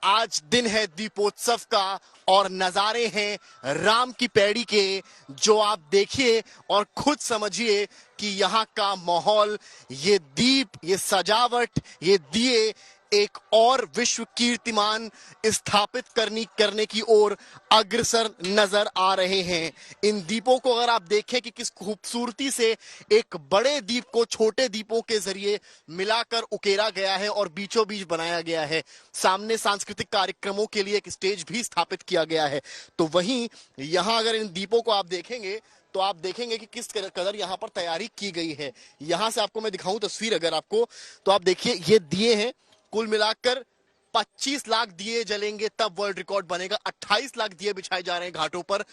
आज दिन है दीपोत्सव का और नजारे हैं राम की पैड़ी के, जो आप देखिए और खुद समझिए कि यहाँ का माहौल, ये दीप, ये सजावट, ये दिए एक और विश्व कीर्तिमान स्थापित करने की ओर अग्रसर नजर आ रहे हैं। इन दीपों को अगर आप देखें कि किस खूबसूरती से एक बड़े दीप को छोटे दीपों के जरिए मिलाकर उकेरा गया है और बीचों बीच बनाया गया है। सामने सांस्कृतिक कार्यक्रमों के लिए एक स्टेज भी स्थापित किया गया है। तो वहीं यहाँ अगर इन दीपों को आप देखेंगे तो आप देखेंगे कि किस कदर यहाँ पर तैयारी की गई है। यहाँ से आपको मैं दिखाऊं तस्वीर अगर आपको, तो आप देखिए ये दिए हैं, कुल मिलाकर 25 लाख दिए जलेंगे तब वर्ल्ड रिकॉर्ड बनेगा। 28 लाख दिए बिछाए जा रहे हैं घाटों पर,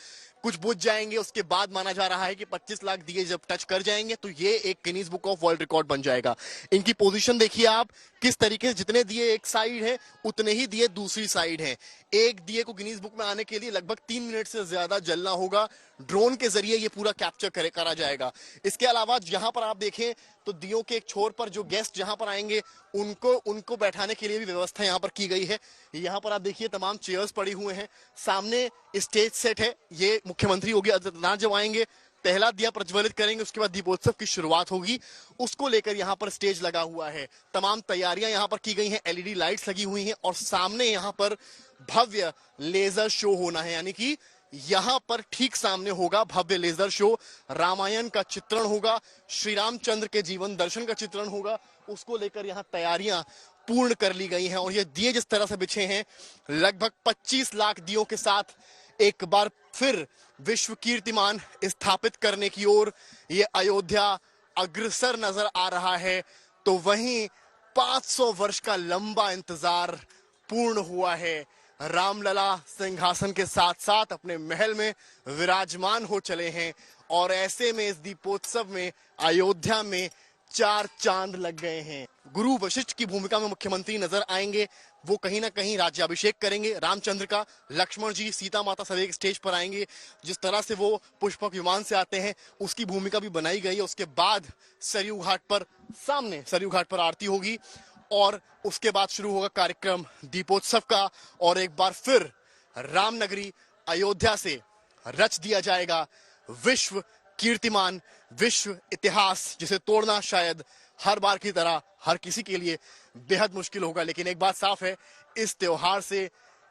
कुछ बुझ जाएंगे, उसके बाद माना जा रहा है कि 25 लाख दिए जब टच कर जाएंगे तो ये एक Guinness book of world record बन जाएगा। इनकी पोजीशन देखिए आप, किस तरीके से जितने दिए एक साइड है उतने ही दिए दूसरी साइड है। एक दिए को गिनीज बुक में आने के लिए लगभग 3 मिनट से ज्यादा जलना होगा। ड्रोन के जरिए ये पूरा कैप्चर करा जाएगा। इसके अलावा यहाँ पर आप देखें तो दियों के एक छोर पर जो गेस्ट जहां पर आएंगे उनको बैठाने के लिए भी व्यवस्था यहाँ पर की गई है। यहाँ पर आप देखिए तमाम चेयर्स पड़ी हुए हैं, सामने स्टेज सेट है। ये मुख्यमंत्री योगी आदित्यनाथ जब आएंगे पहला दिया प्रज्वलित करेंगे, उसके बाद दीपोत्सव की शुरुआत होगी। उसको लेकर यहाँ पर स्टेज लगा हुआ है, तमाम तैयारियां यहाँ पर की गई हैं, एलईडी लाइट्स लगी हुई हैं और सामने यहाँ पर भव्य लेजर शो होना है। यानी कि यहाँ पर ठीक सामने होगा भव्य लेजर शो, रामायण का चित्रण होगा, श्री रामचंद्र के जीवन दर्शन का चित्रण होगा। उसको लेकर यहाँ तैयारियां पूर्ण कर ली गई हैं और ये दिए जिस तरह से बिछे हैं, लगभग 25 लाख दियों के साथ एक बार फिर विश्व कीर्तिमान स्थापित करने की ओर ये अयोध्या अग्रसर नजर आ रहा है। तो वहीं 500 वर्ष का लंबा इंतजार पूर्ण हुआ है। रामलला सिंहासन के साथ साथ अपने महल में विराजमान हो चले हैं और ऐसे में इस दीपोत्सव में अयोध्या में 4 चांद लग गए हैं। गुरु वशिष्ठ की भूमिका में मुख्यमंत्री नजर आएंगे, वो कहीं ना कहीं राज्याभिषेक करेंगे रामचंद्र का। लक्ष्मण जी, सीता माता सब एक स्टेज पर आएंगे, जिस तरह से वो पुष्पक विमान से आते हैं उसकी भूमिका भी बनाई गई है। उसके बाद सरयू घाट पर, सामने सरयू घाट पर आरती होगी और उसके बाद शुरू होगा कार्यक्रम दीपोत्सव का और एक बार फिर रामनगरी अयोध्या से रच दिया जाएगा विश्व कीर्तिमान, विश्व इतिहास, जिसे तोड़ना शायद हर बार की तरह हर किसी के लिए बेहद मुश्किल होगा। लेकिन एक बात साफ है, इस त्योहार से,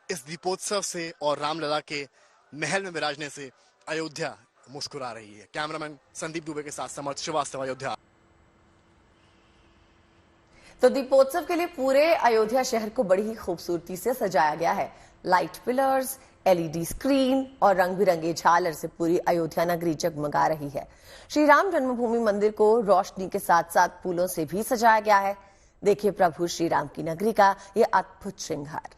इस दीपोत्सव से और रामलला के महल में विराजने से अयोध्या मुस्कुरा रही है। कैमरामैन संदीप दुबे के साथ समर्थ श्रीवास्तव, अयोध्या। तो दीपोत्सव के लिए पूरे अयोध्या शहर को बड़ी ही खूबसूरती से सजाया गया है। लाइट पिलर्स, एलईडी स्क्रीन और रंग बिरंगे झालर से पूरी अयोध्या नगरी जगमगा रही है। श्री राम जन्मभूमि मंदिर को रोशनी के साथ साथ फूलों से भी सजाया गया है। देखिए प्रभु श्री राम की नगरी का ये अद्भुत श्रृंगार।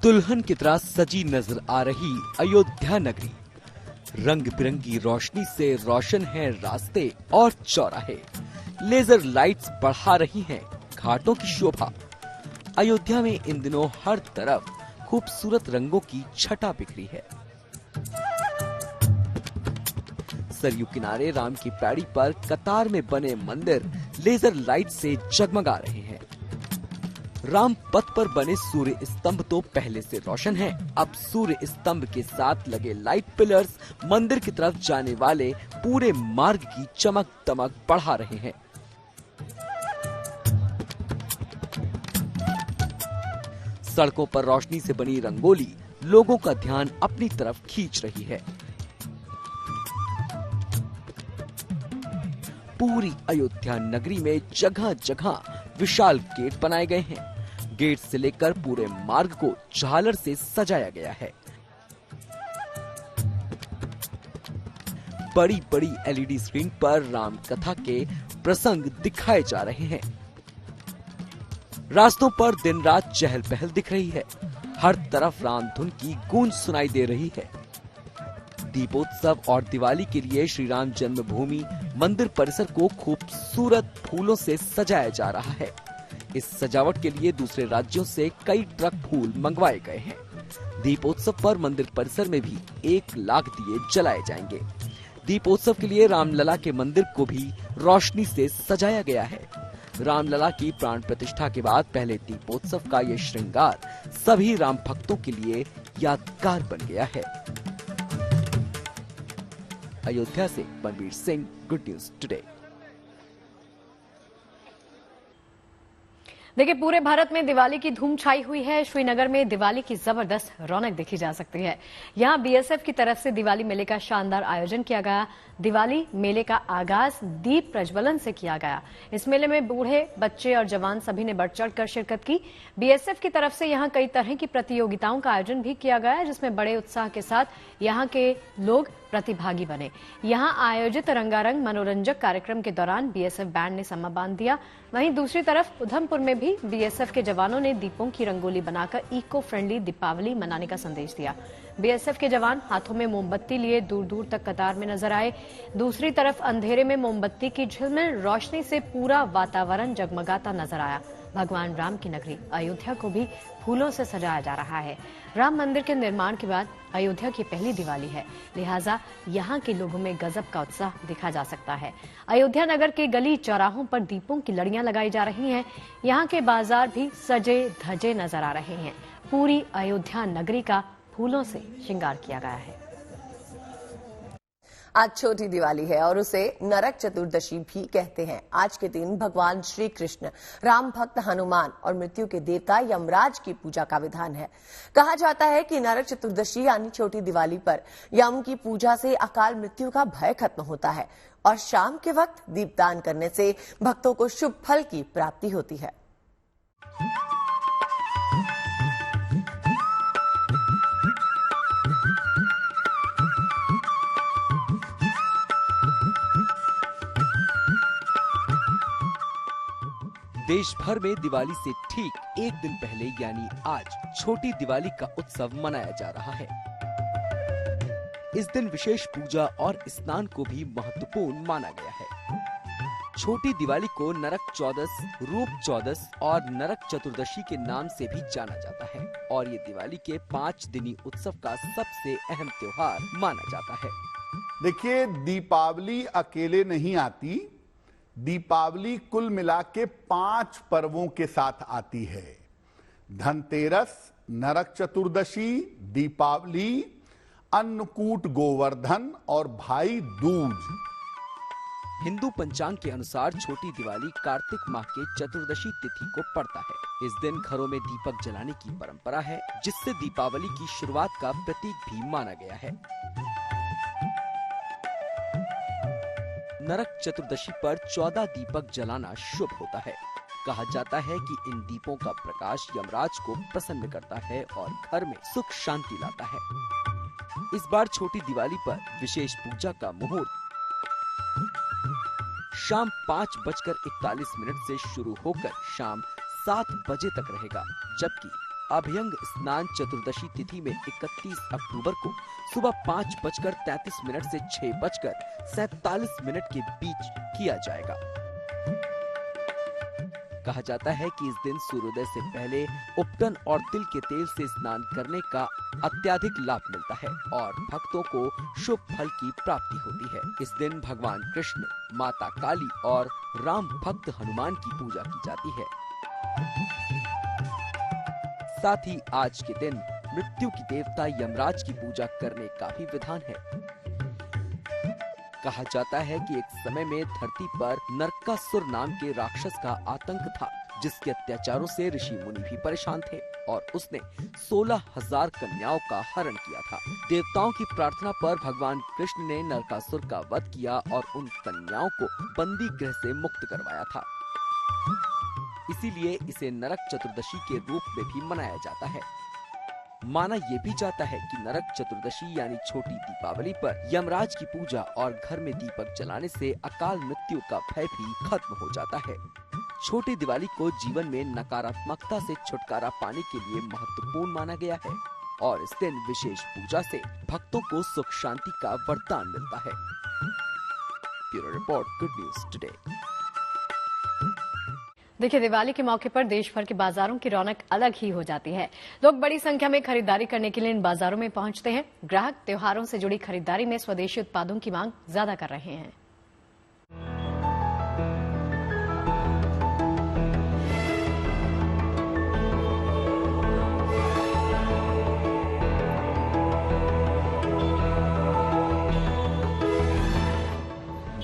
दुल्हन की तरह सजी नजर आ रही अयोध्या नगरी, रंग बिरंगी रोशनी से रोशन है रास्ते और चौराहे। लेजर लाइट्स बढ़ा रही हैं घाटों की शोभा। अयोध्या में इन दिनों हर तरफ खूबसूरत रंगों की छटा बिखरी है। सरयू किनारे राम की पैड़ी पर कतार में बने मंदिर लेजर लाइट से जगमगा रहे हैं। राम पथ पर बने सूर्य स्तंभ तो पहले से रोशन हैं। अब सूर्य स्तंभ के साथ लगे लाइट पिलर्स मंदिर की तरफ जाने वाले पूरे मार्ग की चमक दमक बढ़ा रहे हैं। सड़कों पर रोशनी से बनी रंगोली लोगों का ध्यान अपनी तरफ खींच रही है। पूरी अयोध्या नगरी में जगह जगह विशाल गेट बनाए गए हैं। गेट से लेकर पूरे मार्ग को झालर से सजाया गया है। बड़ी बड़ी एलईडी स्क्रीन पर राम कथा के प्रसंग दिखाए जा रहे हैं। रास्तों पर दिन रात चहल पहल दिख रही है। हर तरफ राम धुन की गूंज सुनाई दे रही है। दीपोत्सव और दिवाली के लिए श्री राम जन्मभूमि मंदिर परिसर को खूबसूरत फूलों से सजाया जा रहा है। इस सजावट के लिए दूसरे राज्यों से कई ट्रक फूल मंगवाए गए हैं। दीपोत्सव पर मंदिर परिसर में भी 1 लाख दिए जलाए जाएंगे। दीपोत्सव के लिए रामलला के मंदिर को भी रोशनी से सजाया गया है। रामलला की प्राण प्रतिष्ठा के बाद पहले दीपोत्सव का ये श्रृंगार सभी राम भक्तों के लिए यादगार बन गया है। अयोध्या से Banvir Singh, good news today. देखिए पूरे भारत में दिवाली की धूम छाई हुई है। श्रीनगर में दिवाली की जबरदस्त रौनक देखी जा सकती है। यहां बीएसएफ की तरफ से दिवाली मेले का शानदार आयोजन किया गया। दिवाली मेले का आगाज दीप प्रज्वलन से किया गया। इस मेले में बूढ़े, बच्चे और जवान सभी ने बढ़ चढ़कर शिरकत की। बीएसएफ की तरफ से यहां कई तरह की प्रतियोगिताओं का आयोजन भी किया गया, जिसमें बड़े उत्साह के साथ यहां के लोग प्रतिभागी बने। यहां आयोजित रंगारंग मनोरंजक कार्यक्रम के दौरान बीएसएफ बैंड ने सम्मा बांध दिया। वहीं दूसरी तरफ उधमपुर में भी बीएसएफ के जवानों ने दीपों की रंगोली बनाकर इको फ्रेंडली दीपावली मनाने का संदेश दिया। बीएसएफ के जवान हाथों में मोमबत्ती लिए दूर दूर तक कतार में नजर आए। दूसरी तरफ अंधेरे में मोमबत्ती की झिलमिल रोशनी से पूरा वातावरण जगमगाता नजर आया। भगवान राम की नगरी अयोध्या को भी फूलों से सजाया जा रहा है। राम मंदिर के निर्माण के बाद अयोध्या की पहली दिवाली है, लिहाजा यहाँ के लोगों में गजब का उत्साह देखा जा सकता है। अयोध्या नगर के गली चौराहों पर दीपों की लड़ियां लगाई जा रही हैं। यहाँ के बाजार भी सजे धजे नजर आ रहे हैं। पूरी अयोध्या नगरी का फूलों से श्रृंगार किया गया है। आज छोटी दिवाली है और उसे नरक चतुर्दशी भी कहते हैं। आज के दिन भगवान श्री कृष्ण, राम भक्त हनुमान और मृत्यु के देवता यमराज की पूजा का विधान है। कहा जाता है कि नरक चतुर्दशी यानी छोटी दिवाली पर यम की पूजा से अकाल मृत्यु का भय खत्म होता है और शाम के वक्त दीपदान करने से भक्तों को शुभ फल की प्राप्ति होती है। देश भर में दिवाली से ठीक 1 दिन पहले यानी आज छोटी दिवाली का उत्सव मनाया जा रहा है। इस दिन विशेष पूजा और स्नान को भी महत्वपूर्ण माना गया है। छोटी दिवाली को नरक चौदस, रूप चौदस और नरक चतुर्दशी के नाम से भी जाना जाता है और ये दिवाली के 5 दिनी उत्सव का सबसे अहम त्योहार माना जाता है। देखिए, दीपावली अकेले नहीं आती। दीपावली कुल मिला के 5 पर्वों के साथ आती है। धनतेरस, नरक चतुर्दशी, दीपावली, अन्नकूट गोवर्धन और भाई दूज। हिंदू पंचांग के अनुसार छोटी दिवाली कार्तिक माह के चतुर्दशी तिथि को पड़ता है। इस दिन घरों में दीपक जलाने की परंपरा है, जिससे दीपावली की शुरुआत का प्रतीक भी माना गया है। नरक चतुर्दशी पर 14 दीपक जलाना शुभ होता है। कहा जाता है कि इन दीपों का प्रकाश यमराज को प्रसन्न करता है और घर में सुख शांति लाता है। इस बार छोटी दिवाली पर विशेष पूजा का मुहूर्त शाम 5:41 से शुरू होकर शाम 7 बजे तक रहेगा, जबकि अभ्यंग स्नान चतुर्दशी तिथि में 31 अक्टूबर को सुबह 5:33 से 6:47 के बीच किया जाएगा। कहा जाता है कि इस दिन सूर्योदय से पहले उपटन और तिल के तेल से स्नान करने का अत्याधिक लाभ मिलता है और भक्तों को शुभ फल की प्राप्ति होती है। इस दिन भगवान कृष्ण, माता काली और राम भक्त हनुमान की पूजा की जाती है। साथ ही आज के दिन मृत्यु की देवता यमराज की पूजा करने का भी विधान है। कहा जाता है कि एक समय में धरती पर नरकासुर नाम के राक्षस का आतंक था, जिसके अत्याचारों से ऋषि मुनि भी परेशान थे और उसने 16,000 कन्याओं का हरण किया था। देवताओं की प्रार्थना पर भगवान कृष्ण ने नरकासुर का वध किया और उन कन्याओं को बंदी गृह से मुक्त करवाया था। इसीलिए इसे नरक चतुर्दशी के रूप में भी मनाया जाता है। माना ये भी जाता है कि नरक चतुर्दशी यानी छोटी दीपावली पर यमराज की पूजा और घर में दीपक जलाने से अकाल मृत्यु का भय भी खत्म हो जाता है। छोटी दिवाली को जीवन में नकारात्मकता से छुटकारा पाने के लिए महत्वपूर्ण माना गया है और इस दिन विशेष पूजा से भक्तों को सुख शांति का वरदान मिलता है। Bureau report, good news today. देखिए, दिवाली के मौके पर देश भर के बाजारों की रौनक अलग ही हो जाती है। लोग बड़ी संख्या में खरीदारी करने के लिए इन बाजारों में पहुंचते हैं। ग्राहक त्योहारों से जुड़ी खरीदारी में स्वदेशी उत्पादों की मांग ज्यादा कर रहे हैं।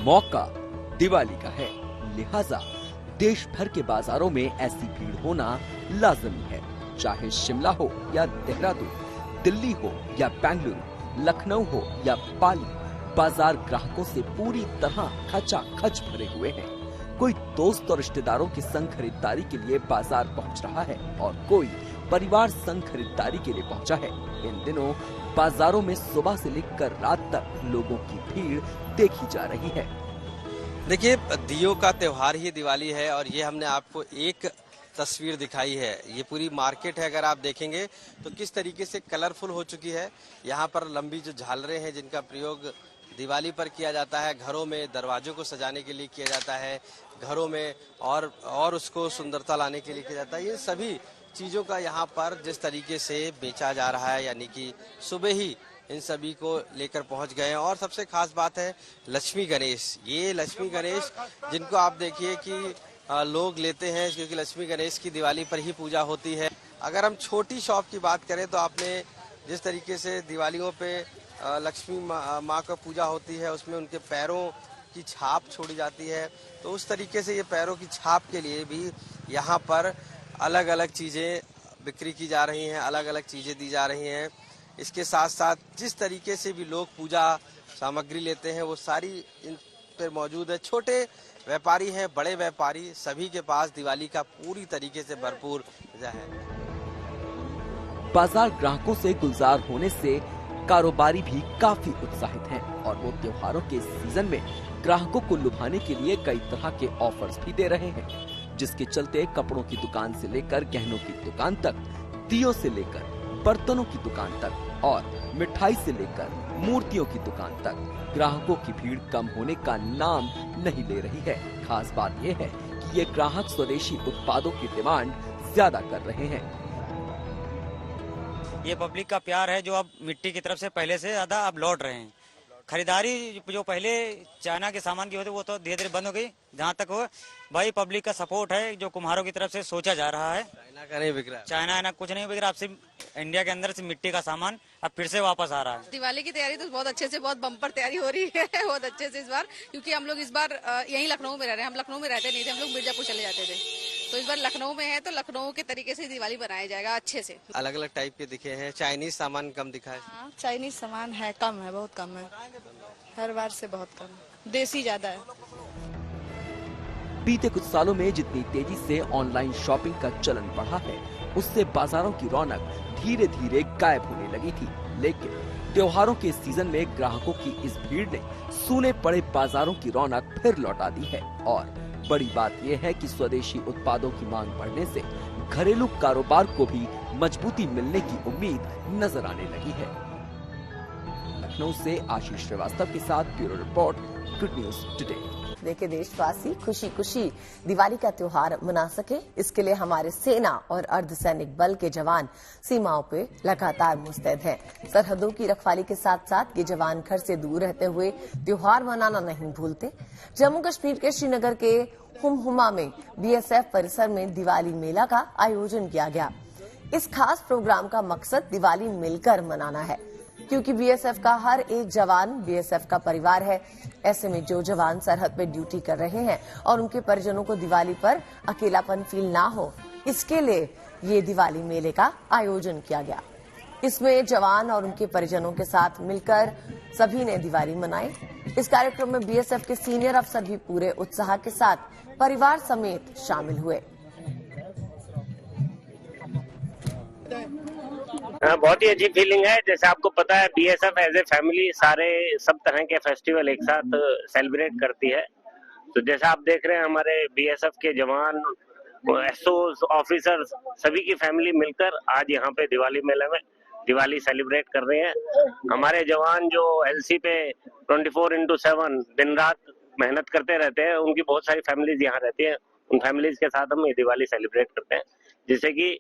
मौका दिवाली का है, लिहाजा देश भर के बाजारों में ऐसी भीड़ होना लाजमी है। चाहे शिमला हो या देहरादून, दिल्ली हो या बेंगलुरु, लखनऊ हो या पाली, बाजार ग्राहकों से पूरी तरह खचाखच भरे हुए हैं। कोई दोस्त और रिश्तेदारों के संग खरीदारी के लिए बाजार पहुंच रहा है और कोई परिवार संग खरीदारी के लिए पहुंचा है। इन दिनों बाजारों में सुबह से लेकर रात तक लोगों की भीड़ देखी जा रही है। देखिए, दियों का त्योहार ही दिवाली है और ये हमने आपको एक तस्वीर दिखाई है। ये पूरी मार्केट है, अगर आप देखेंगे तो किस तरीके से कलरफुल हो चुकी है। यहाँ पर लंबी जो झालरें हैं जिनका प्रयोग दिवाली पर किया जाता है, घरों में दरवाजों को सजाने के लिए किया जाता है, घरों में और उसको सुंदरता लाने के लिए किया जाता है। ये सभी चीज़ों का यहाँ पर जिस तरीके से बेचा जा रहा है, यानी कि सुबह ही इन सभी को लेकर पहुंच गए हैं। और सबसे खास बात है लक्ष्मी गणेश। ये लक्ष्मी गणेश जिनको आप देखिए कि लोग लेते हैं, क्योंकि लक्ष्मी गणेश की दिवाली पर ही पूजा होती है। अगर हम छोटी शॉप की बात करें तो आपने जिस तरीके से दिवालियों पे लक्ष्मी माँ का पूजा होती है, उसमें उनके पैरों की छाप छोड़ी जाती है, तो उस तरीके से ये पैरों की छाप के लिए भी यहाँ पर अलग अलग चीज़ें बिक्री की जा रही हैं, अलग अलग चीज़ें दी जा रही हैं। इसके साथ साथ जिस तरीके से भी लोग पूजा सामग्री लेते हैं वो सारी इन पर मौजूद है। छोटे व्यापारी हैं, बड़े व्यापारी, सभी के पास दिवाली का पूरी तरीके से भरपूर है। बाजार ग्राहकों से गुलजार होने से कारोबारी भी काफी उत्साहित हैं और वो त्योहारों के सीजन में ग्राहकों को लुभाने के लिए कई तरह के ऑफर्स भी दे रहे हैं, जिसके चलते कपड़ों की दुकान से लेकर गहनों की दुकान तक, दियों से लेकर बर्तनों की दुकान तक और मिठाई से लेकर मूर्तियों की दुकान तक ग्राहकों की भीड़ कम होने का नाम नहीं ले रही है। खास बात यह है कि ये ग्राहक स्वदेशी उत्पादों की डिमांड ज्यादा कर रहे हैं। ये पब्लिक का प्यार है जो अब मिट्टी की तरफ से पहले से ज्यादा अब लौट रहे हैं। खरीदारी जो पहले चाइना के सामान की होती वो तो धीरे धीरे बंद हो गई। जहाँ तक हो भाई पब्लिक का सपोर्ट है जो कुम्हारों की तरफ से सोचा जा रहा है। चाइना का नहीं बिक रहा, चाइना ना कुछ नहीं बिक रहा। अब सिर्फ इंडिया के अंदर से मिट्टी का सामान अब फिर से वापस आ रहा है। दिवाली की तैयारी तो बहुत अच्छे से, बहुत बम्पर तैयारी हो रही है बहुत अच्छे से इस बार, क्योंकि हम लोग इस बार यहीं लखनऊ में रह रहे हैं। हम लखनऊ में रहते नहीं थे, हम लोग मिर्जापुर चले जाते थे, तो इस बार लखनऊ में है तो लखनऊ के तरीके से दिवाली बनाया जाएगा अच्छे से। अलग अलग टाइप के दिखे हैं, चाइनीज सामान कम दिखा है। हाँ, चाइनीज सामान है, कम है, बहुत कम है, हर बार से बहुत कम, देसी ज्यादा है। बीते कुछ सालों में जितनी तेजी से ऑनलाइन शॉपिंग का चलन बढ़ा है, उससे बाजारों की रौनक धीरे धीरे गायब होने लगी थी। लेकिन त्योहारों के सीजन में ग्राहकों की इस भीड़ ने सूने पड़े बाजारों की रौनक फिर लौटा दी है। और बड़ी बात यह है कि स्वदेशी उत्पादों की मांग बढ़ने से घरेलू कारोबार को भी मजबूती मिलने की उम्मीद नजर आने लगी है। लखनऊ से आशीष श्रीवास्तव के साथ bureau report, good news today. देखिए, देशवासी खुशी खुशी दिवाली का त्योहार मना सके, इसके लिए हमारे सेना और अर्धसैनिक बल के जवान सीमाओं पे लगातार मुस्तैद हैं। सरहदों की रखवाली के साथ साथ ये जवान घर से दूर रहते हुए त्योहार मनाना नहीं भूलते। जम्मू कश्मीर के श्रीनगर के हुमहुमा में बीएसएफ परिसर में दिवाली मेला का आयोजन किया गया। इस खास प्रोग्राम का मकसद दिवाली मिलकर मनाना है, क्योंकि बीएसएफ का हर एक जवान बीएसएफ का परिवार है। ऐसे में जो जवान सरहद पे ड्यूटी कर रहे हैं और उनके परिजनों को दिवाली पर अकेलापन फील ना हो, इसके लिए ये दिवाली मेले का आयोजन किया गया। इसमें जवान और उनके परिजनों के साथ मिलकर सभी ने दिवाली मनाई। इस कार्यक्रम में बीएसएफ के सीनियर अफसर भी पूरे उत्साह के साथ परिवार समेत शामिल हुए। बहुत ही अच्छी फीलिंग है। जैसे आपको पता है, बीएसएफ एज ए फैमिली सारे सब तरह के फेस्टिवल एक साथ सेलिब्रेट करती है। तो जैसा आप देख रहे हैं, हमारे बीएसएफ के जवान, एसओ ऑफिसर्स, सभी की फैमिली मिलकर आज यहाँ पे दिवाली मेले में दिवाली सेलिब्रेट कर रहे हैं। हमारे जवान जो एलसी पे 24/7 दिन रात मेहनत करते रहते हैं, उनकी बहुत सारी फैमिलीज यहाँ रहती है। उन फैमिलीज के साथ हम ये दिवाली सेलिब्रेट करते हैं, जिससे कि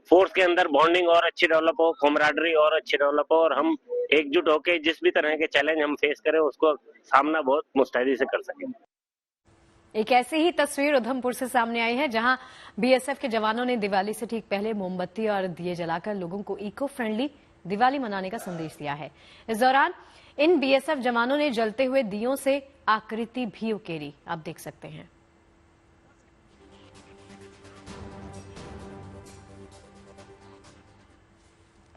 फोर्स के अंदर बॉन्डिंग और अच्छी डेवलप हो, कॉमराडरी और अच्छी डेवलप हो, और हम एकजुट होकर जिस भी तरह के चैलेंज हम फेस करें उसको सामना बहुत मुस्तैदी से कर सकें। एक ऐसी ही तस्वीर उधमपुर से सामने आई है, जहां बीएसएफ के जवानों ने दिवाली से ठीक पहले मोमबत्ती और दिए जलाकर लोगों को इको फ्रेंडली दिवाली मनाने का संदेश दिया है। इस दौरान इन बीएसएफ जवानों ने जलते हुए दियों से आकृति भी उकेरी, आप देख सकते हैं।